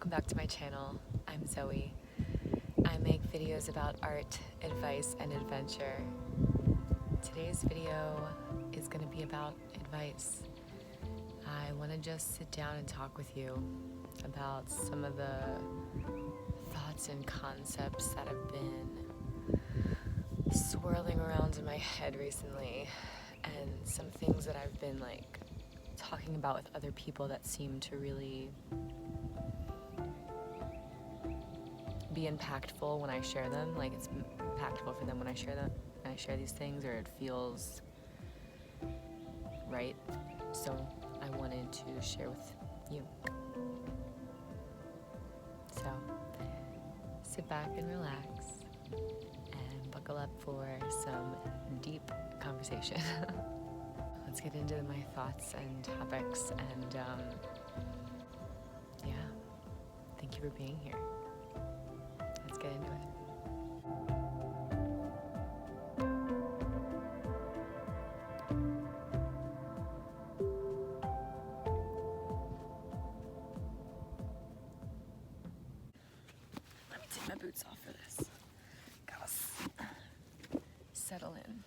welcome back to my channel. I'm Zoe. I make videos about art, advice, and adventure. Today's video is going to be about advice. I want to just sit down and talk with you about some of the thoughts and concepts that have been swirling around in my head recently, and some things that I've been talking about with other people that seem to really be impactful when I share them. Like, it's impactful for them when I share them, when I share these things, or it feels right. So I wanted to share with you. So sit back and relax and buckle up for some deep conversation. Let's get into my thoughts and topics, and yeah, thank you for being here. Let's get into it. Let me take my boots off for this. Gotta settle in.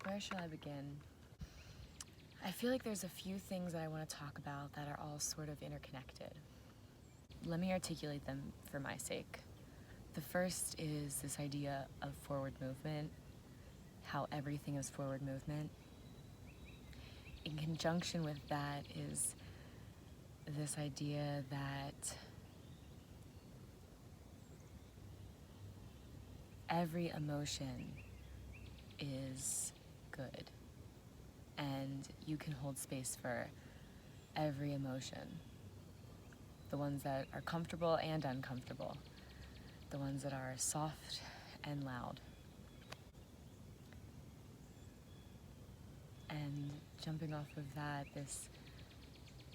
Where shall I begin? I feel like there's a few things that I want to talk about that are all sort of interconnected. Let me articulate them for my sake. The first is this idea of forward movement, how everything is forward movement. In conjunction with that is this idea that every emotion is good, and you can hold space for every emotion. The ones that are comfortable and uncomfortable. The ones that are soft and loud. And jumping off of that, this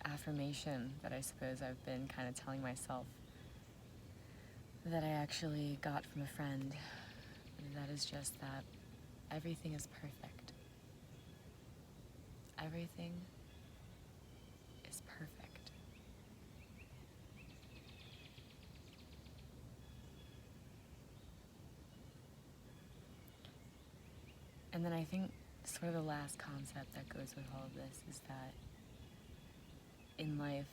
affirmation that I suppose I've been kind of telling myself, that I actually got from a friend, that is just that everything is perfect. Everything is perfect. And then I think sort of the last concept that goes with all of this is that in life,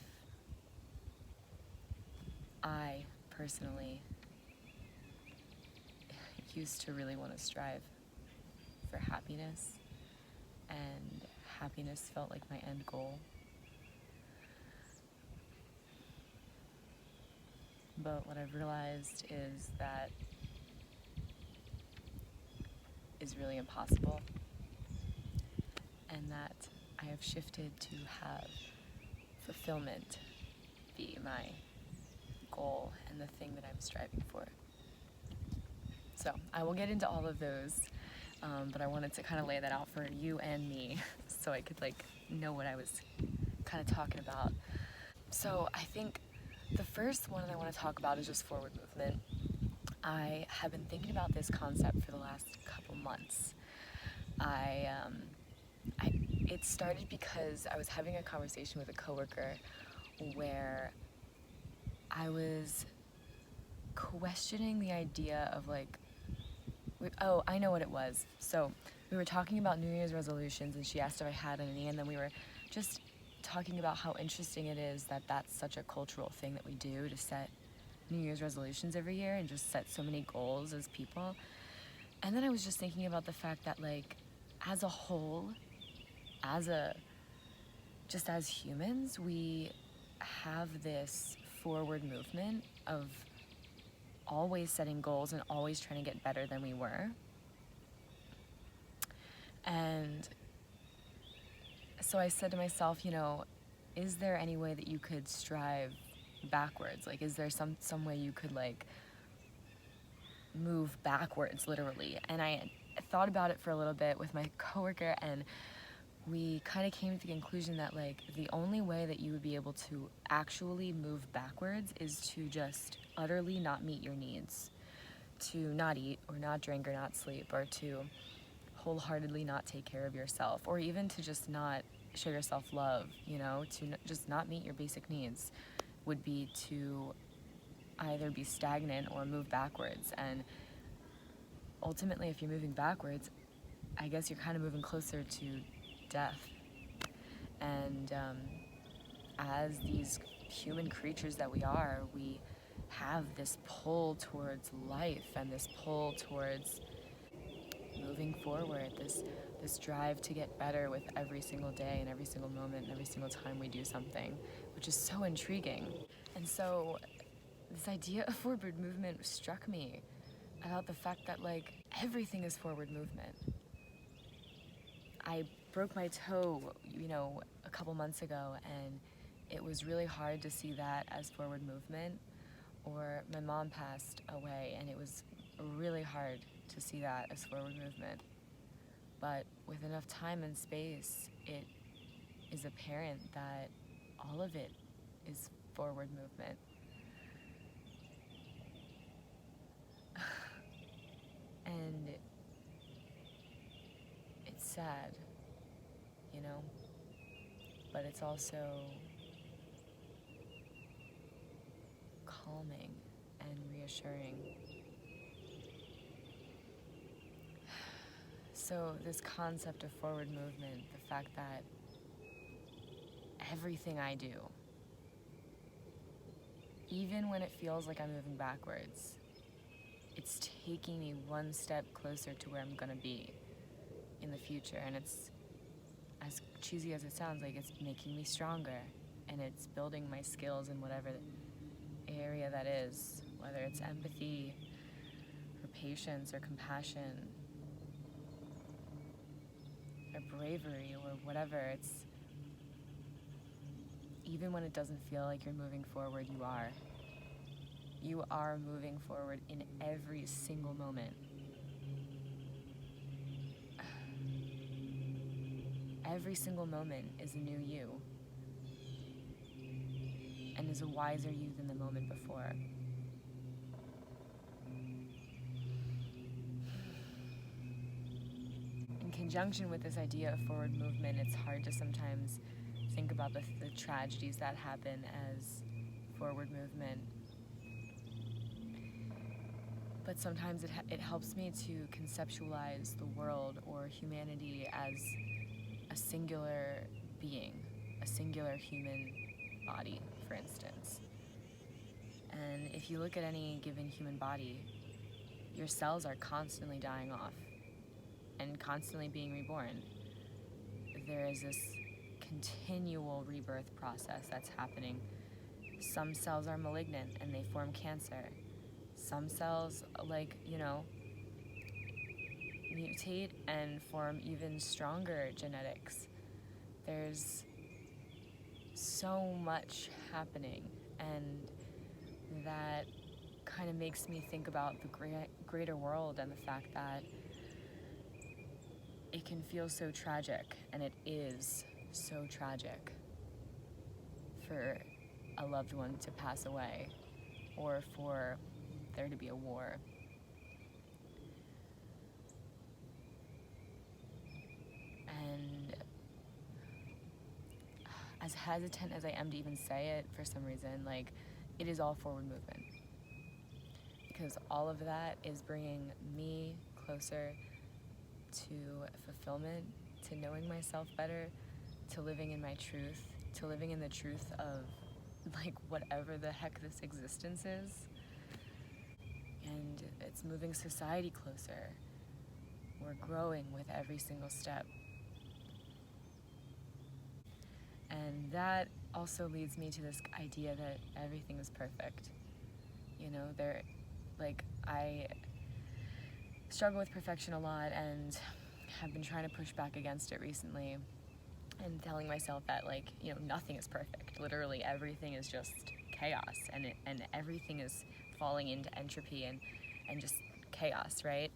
I personally used to really want to strive for happiness, and happiness felt like my end goal. But what I've realized is that is really impossible, and that I have shifted to have fulfillment be my goal and the thing that I'm striving for. So I will get into all of those, but I wanted to kind of lay that out for you and me so I could know what I was kind of talking about. So I think the first one that I want to talk about is just forward movement. I have been thinking about this concept for the last couple months. It started because I was having a conversation with a coworker where I was questioning the idea of oh, I know what it was. So we were talking about New Year's resolutions, and she asked if I had any, and then we were just talking about how interesting it is that that's such a cultural thing that we do, to set New Year's resolutions every year and just set so many goals as people. And then I was just thinking about the fact that as a whole, just as humans, we have this forward movement of always setting goals and always trying to get better than we were. And so I said to myself, is there any way that you could strive backwards? Is there some way you could move backwards, literally? And I thought about it for a little bit with my coworker, and we kind of came to the conclusion that the only way that you would be able to actually move backwards is to just utterly not meet your needs, to not eat or not drink or not sleep, or to wholeheartedly not take care of yourself, or even to just not show yourself love, to just not meet your basic needs would be to either be stagnant or move backwards. And ultimately, if you're moving backwards, I guess you're kind of moving closer to death. And as these human creatures that we are, we have this pull towards life and this pull towards moving forward, this drive to get better with every single day and every single moment and every single time we do something, which is so intriguing. And so this idea of forward movement struck me about the fact that everything is forward movement. I broke my toe, a couple months ago, and it was really hard to see that as forward movement. Or my mom passed away, and it was really hard to see that as forward movement. But with enough time and space, it is apparent that all of it is forward movement. And it's sad, but it's also calming and reassuring. So this concept of forward movement, the fact that everything I do, even when it feels like I'm moving backwards, it's taking me one step closer to where I'm gonna be in the future. And it's, as cheesy as it sounds, it's making me stronger, and it's building my skills in whatever area that is, whether it's empathy or patience or compassion or bravery or whatever. It's even when it doesn't feel like you're moving forward, you are moving forward in every single moment. Every single moment is a new you, and is a wiser you than the moment before. In conjunction with this idea of forward movement, it's hard to sometimes think about the tragedies that happen as forward movement. But sometimes it helps me to conceptualize the world or humanity as a singular being, a singular human body, for instance. And if you look at any given human body, your cells are constantly dying off and constantly being reborn. There is this continual rebirth process that's happening. Some cells are malignant and they form cancer. Some cells, mutate and form even stronger genetics. There's so much happening, and that kind of makes me think about the greater world and the fact that it can feel so tragic, and it is so tragic for a loved one to pass away or for there to be a war. And as hesitant as I am to even say it, for some reason, it is all forward movement. Because all of that is bringing me closer to fulfillment, to knowing myself better, to living in my truth, to living in the truth of whatever the heck this existence is. And it's moving society closer. We're growing with every single step. And that also leads me to this idea that everything is perfect. I struggle with perfection a lot and have been trying to push back against it recently and telling myself that nothing is perfect. Literally everything is just chaos, and everything is falling into entropy and just chaos, right?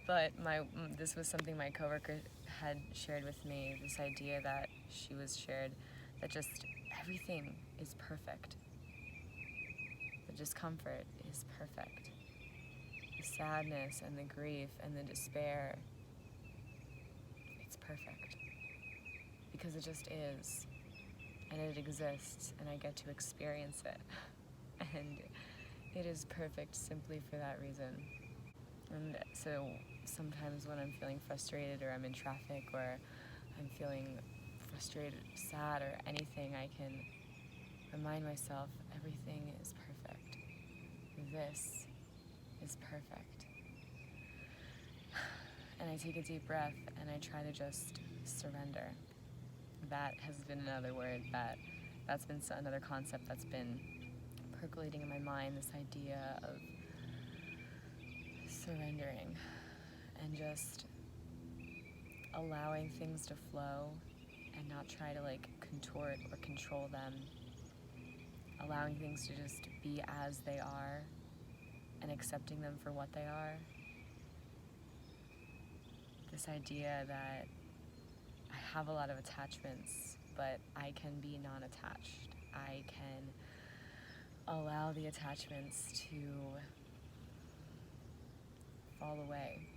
But this was something my coworker had shared with me, this idea that she was shared, that just everything is perfect. The discomfort is perfect. The sadness and the grief and the despair, it's perfect. because it just is, and it exists, and I get to experience it. And it is perfect simply for that reason. And so sometimes when I'm feeling frustrated, or I'm in traffic, or I'm feeling frustrated, sad, or anything, I can remind myself everything is perfect. This is perfect. And I take a deep breath and I try to just surrender. That has been another word that's been another concept that's been percolating in my mind, this idea of surrendering and just allowing things to flow and not try to contort or control them. Allowing things to just be as they are and accepting them for what they are. This idea that I have a lot of attachments, but I can be non-attached. I can allow the attachments to fall away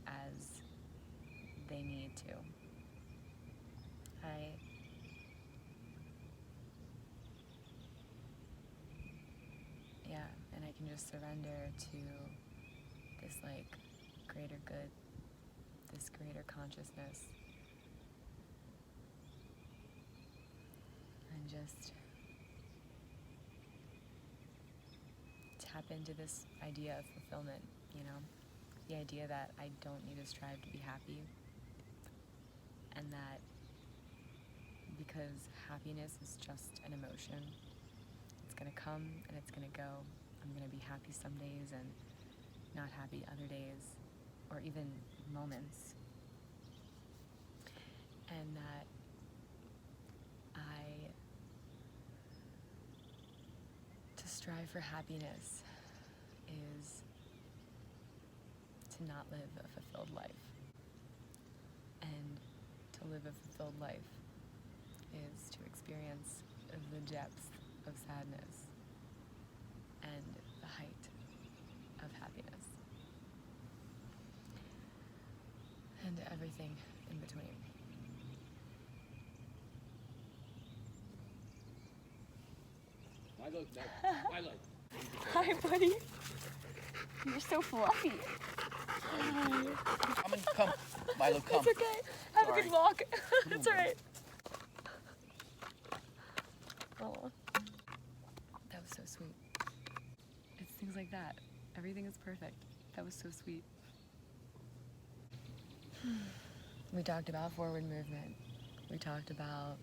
as they need to. And I can just surrender to this greater good, this greater consciousness, and just tap into this idea of fulfillment, the idea that I don't need to strive to be happy, and that because happiness is just an emotion, it's gonna come and it's gonna go. I'm gonna be happy some days and not happy other days, or even moments. And that to strive for happiness is to not live a fulfilled life. And to live a fulfilled life is to experience the depth of sadness and the height of happiness. And everything in between. Milo. Hi, buddy. You're so fluffy. Come. Milo, come. It's okay. Have a good walk. It's alright. Oh, that was so sweet. It's things like that. Everything is perfect. That was so sweet. We talked about forward movement. We talked about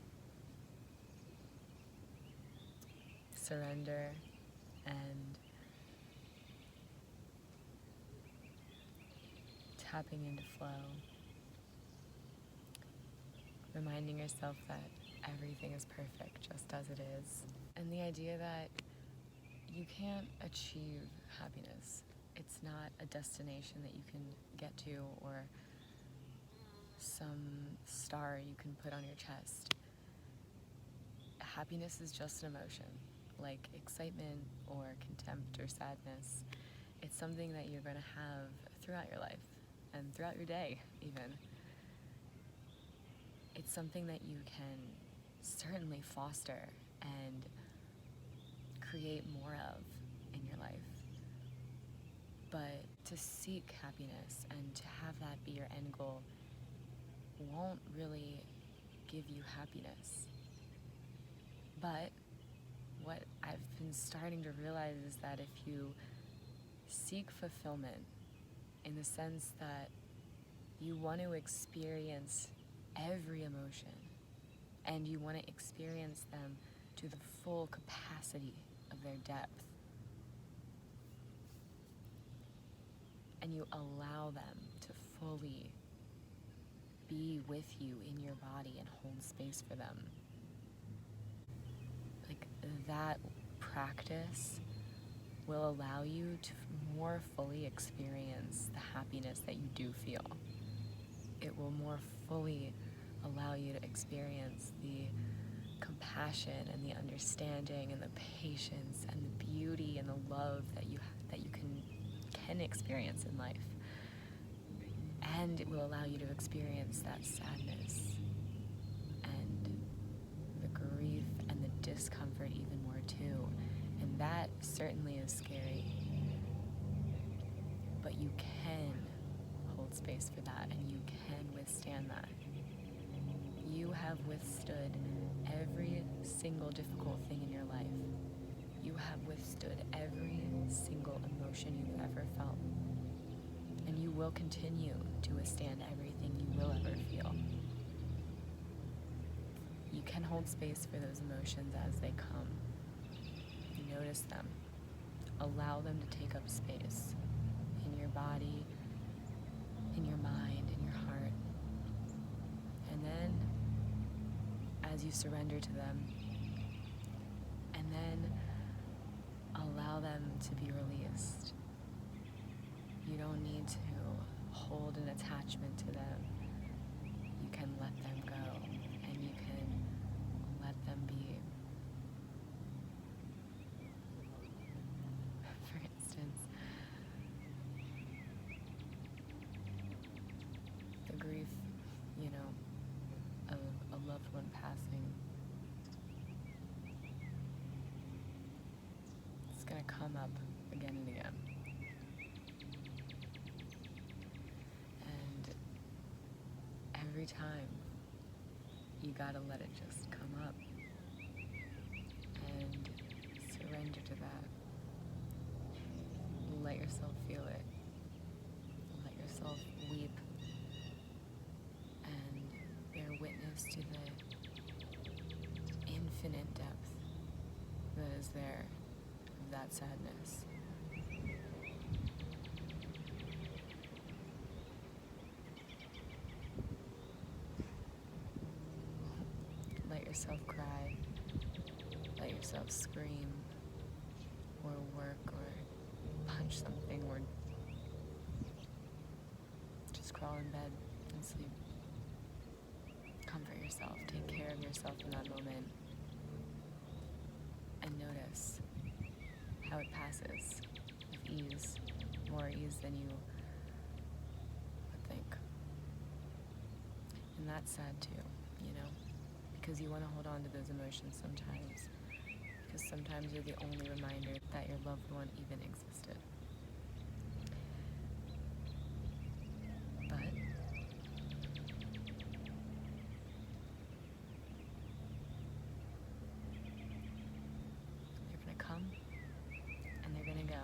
surrender and tapping into flow. Reminding yourself that everything is perfect just as it is. And the idea that you can't achieve happiness. It's not a destination that you can get to or some star you can put on your chest. Happiness is just an emotion, like excitement or contempt or sadness. It's something that you're going to have throughout your life and throughout your day even. It's something that you can certainly foster and create more of in your life. But to seek happiness and to have that be your end goal won't really give you happiness. But what I've been starting to realize is that if you seek fulfillment in the sense that you want to experience every emotion and you want to experience them to the full capacity of their depth, and you allow them to fully be with you in your body and hold space for them, that practice will allow you to more fully experience the happiness that you do feel. It will more fully allow you to experience the compassion and the understanding and the patience and the beauty and the love that you can experience in life. And it will allow you to experience that sadness and grief and the discomfort even more too. And that certainly is scary. But you can hold space for that, and you can withstand that. You have withstood every single difficult thing in your life. You have withstood every single emotion you've ever felt. And you will continue to withstand everything you will ever feel. You can hold space for those emotions as they come. Notice them. Allow them to take up space in your body, in your mind, in your heart. And then, as you surrender to them, and then allow them to be released. You don't need to hold an attachment to them. You can let them go, and you can let them be. For instance, the grief, of a loved one passing. It's gonna come up again and again. And every time, you gotta let it just come up and surrender to that. Let yourself feel it. Let yourself weep and bear witness to the infinite depth that is there of that sadness. Let yourself cry. Let yourself scream or work or punch something or just crawl in bed and sleep. Comfort yourself. Take care of yourself in that moment. And notice how it passes with ease, more ease than you would think. And that's sad too, because you want to hold on to those emotions sometimes. Because sometimes you're the only reminder that your loved one even existed. But they're gonna come and they're gonna go.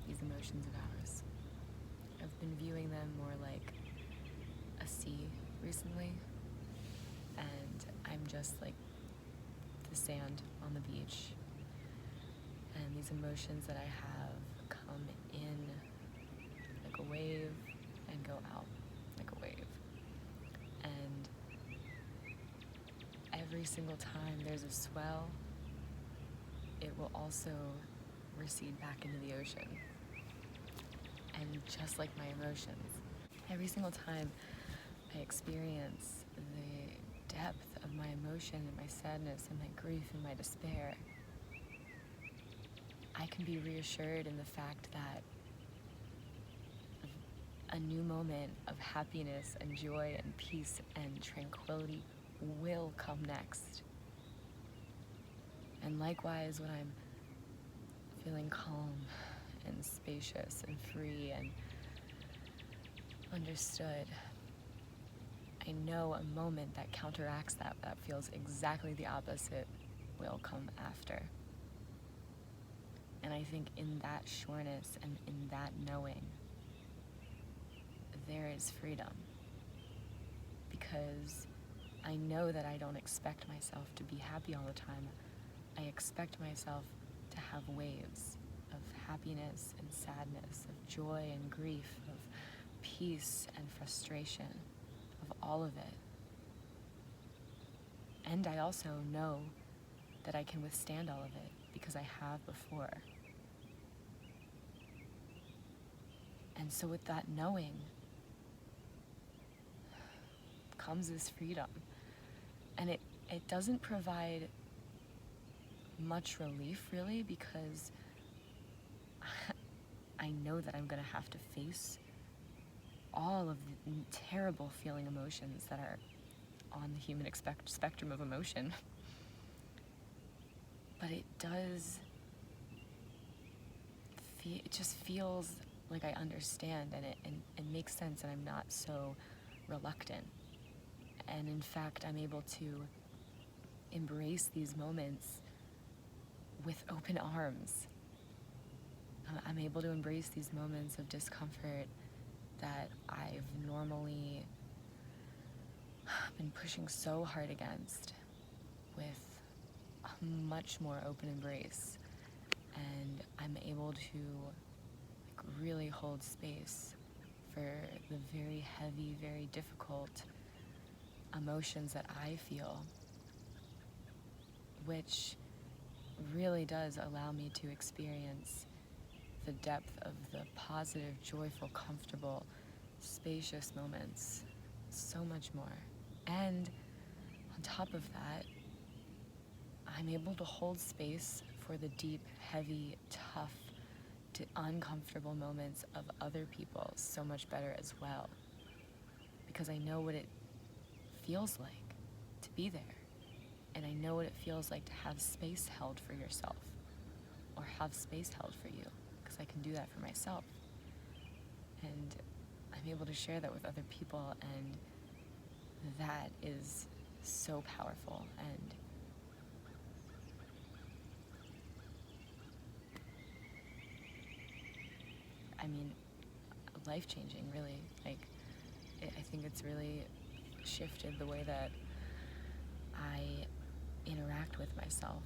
These emotions of ours. I've been viewing them more like a sea recently, and I'm just like the sand on the beach, and these emotions that I have come in like a wave and go out like a wave. And every single time there's a swell, it will also recede back into the ocean. And just like my emotions, every single time I experience the depth of my emotion and my sadness and my grief and my despair, I can be reassured in the fact that a new moment of happiness and joy and peace and tranquility will come next. And likewise, when I'm feeling calm and spacious and free and understood, I know a moment that counteracts that feels exactly the opposite will come after. And I think in that sureness and in that knowing, there is freedom. Because I know that I don't expect myself to be happy all the time. I expect myself to have waves of happiness and sadness, of joy and grief, of peace and frustration, of all of it. And I also know that I can withstand all of it because I have before. And so with that knowing comes this freedom. And it doesn't provide much relief, really, because I know that I'm going to have to face all of the terrible feeling emotions that are on the human spectrum of emotion. But it does, it just feels like I understand, and it makes sense, and I'm not so reluctant. And in fact, I'm able to embrace these moments with open arms. I'm able to embrace these moments of discomfort that I've normally been pushing so hard against with a much more open embrace. And I'm able to really hold space for the very heavy, very difficult emotions that I feel, which really does allow me to experience the depth of the positive, joyful, comfortable, spacious moments so much more. And on top of that, I'm able to hold space for the deep, heavy, tough, uncomfortable moments of other people so much better as well, because I know what it feels like to be there, and I know what it feels like to have space held for yourself, or have space held for you, because I can do that for myself, and I'm able to share that with other people, and that is so powerful and I mean, life-changing, really. Like, I think it's really shifted the way that I interact with myself,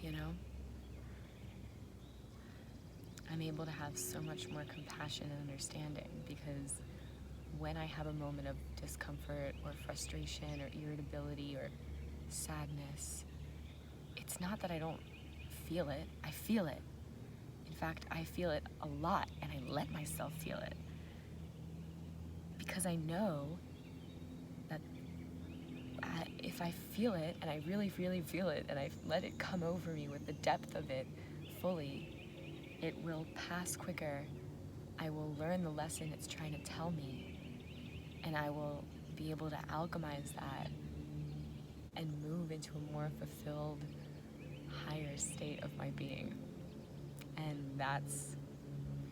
you know? I'm able to have so much more compassion and understanding, because when I have a moment of discomfort or frustration or irritability or sadness, it's not that I don't feel it. I feel it. In fact, I feel it a lot, and I let myself feel it. Because I know that if I feel it, and I really, really feel it, and I let it come over me with the depth of it fully, it will pass quicker. I will learn the lesson it's trying to tell me, and I will be able to alchemize that and move into a more fulfilled, higher state of my being. And that's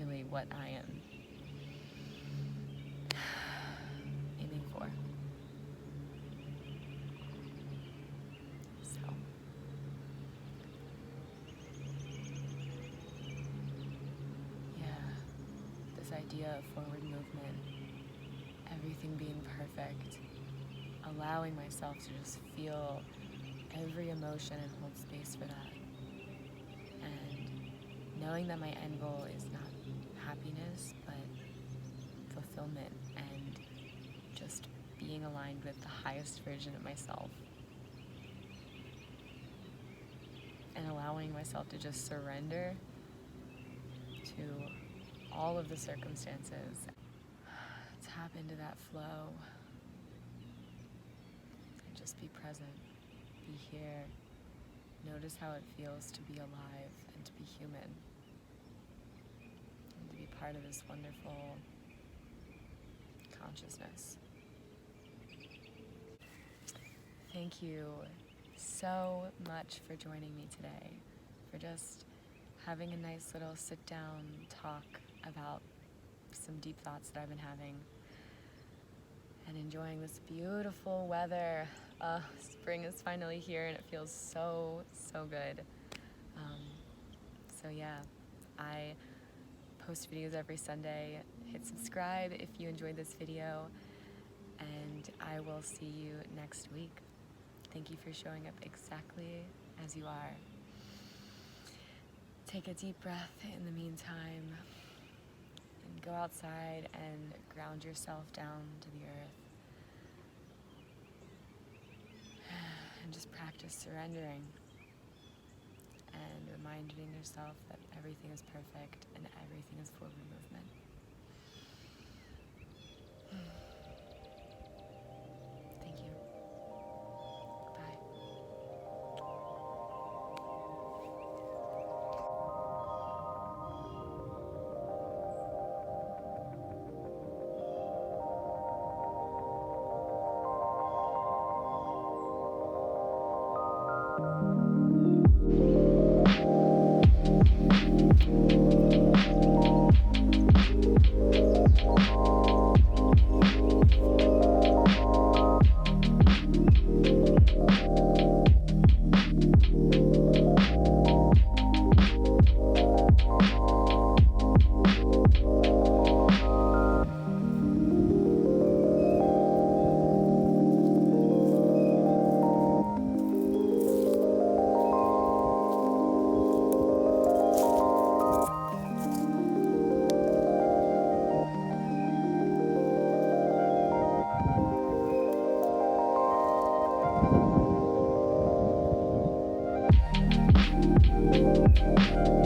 really what I am aiming for. So, yeah, this idea of forward movement, everything being perfect, allowing myself to just feel every emotion and hold space for that. And knowing that my end goal is not happiness, but fulfillment and just being aligned with the highest version of myself. And allowing myself to just surrender to all of the circumstances. Tap into that flow. And just be present. Be here. Notice how it feels to be alive and to be human. And to be part of this wonderful consciousness. Thank you so much for joining me today, for just having a nice little sit-down talk about some deep thoughts that I've been having, and enjoying this beautiful weather. Spring is finally here, and it feels so, so good. So yeah, I post videos every Sunday. Hit subscribe if you enjoyed this video, and I will see you next week. Thank you for showing up exactly as you are. Take a deep breath in the meantime, and go outside and ground yourself down to the earth. And just practice surrendering and reminding yourself that everything is perfect and everything is forward movement. Thank you. Bye. Bye.